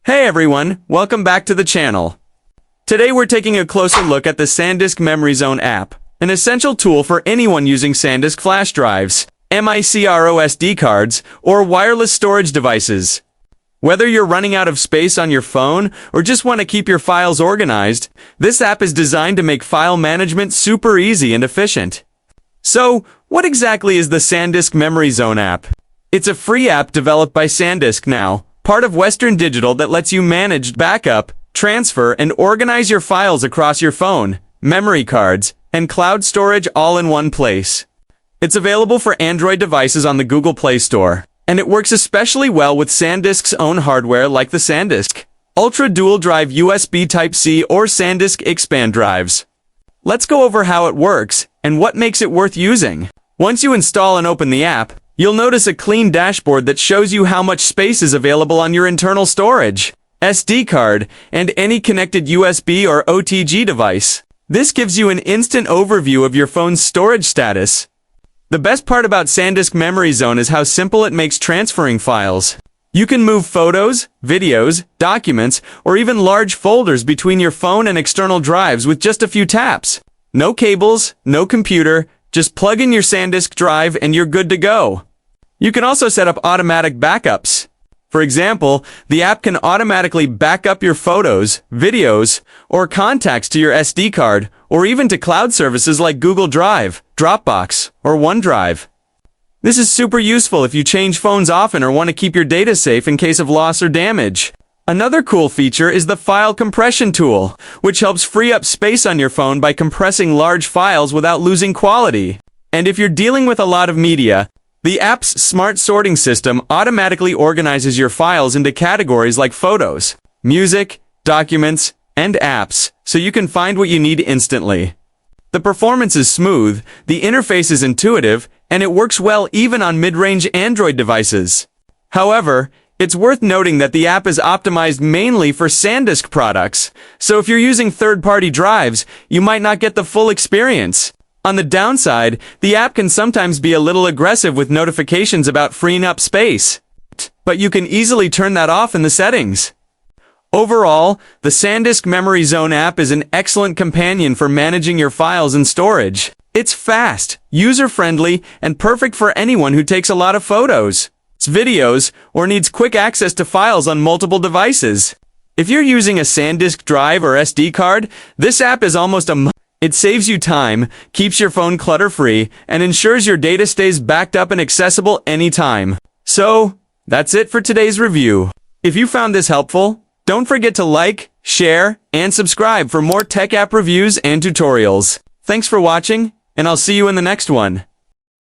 Hey everyone, welcome back to the channel. Today we're taking a closer look at the SanDisk Memory Zone app, an essential tool for anyone using SanDisk flash drives, micro SD cards, or wireless storage devices. Whether you're running out of space on your phone or just want to keep your files organized, this app is designed to make file management super easy and efficient. So, what exactly is the SanDisk Memory Zone app? It's a free app developed by SanDisk now, part of Western Digital, that lets you manage, backup, transfer, and organize your files across your phone, memory cards, and cloud storage all in one place. It's available for Android devices on the Google Play Store, and it works especially well with SanDisk's own hardware like the SanDisk Ultra Dual Drive USB Type-C or SanDisk Expand drives. Let's go over how it works and what makes it worth using. Once you install and open the app, you'll notice a clean dashboard that shows you how much space is available on your internal storage, SD card, and any connected USB or OTG device. This gives you an instant overview of your phone's storage status. The best part about SanDisk Memory Zone is how simple it makes transferring files. You can move photos, videos, documents, or even large folders between your phone and external drives with just a few taps. No cables, no computer, just plug in your SanDisk drive and you're good to go. You can also set up automatic backups. For example, the app can automatically back up your photos, videos, or contacts to your SD card, or even to cloud services like Google Drive, Dropbox, or OneDrive. This is super useful if you change phones often or want to keep your data safe in case of loss or damage. Another cool feature is the file compression tool, which helps free up space on your phone by compressing large files without losing quality. And if you're dealing with a lot of media, the app's smart sorting system automatically organizes your files into categories like photos, music, documents, and apps, so you can find what you need instantly. The performance is smooth, the interface is intuitive, and it works well even on mid-range Android devices. However, it's worth noting that the app is optimized mainly for SanDisk products, so if you're using third-party drives, you might not get the full experience. On the downside, the app can sometimes be a little aggressive with notifications about freeing up space. But you can easily turn that off in the settings. Overall, the SanDisk Memory Zone app is an excellent companion for managing your files and storage. It's fast, user-friendly, and perfect for anyone who takes a lot of photos, videos, or needs quick access to files on multiple devices. If you're using a SanDisk drive or SD card, this app is almost a must. It saves you time, keeps your phone clutter-free, and ensures your data stays backed up and accessible anytime. So, that's it for today's review. If you found this helpful, don't forget to like, share, and subscribe for more tech app reviews and tutorials. Thanks for watching, and I'll see you in the next one.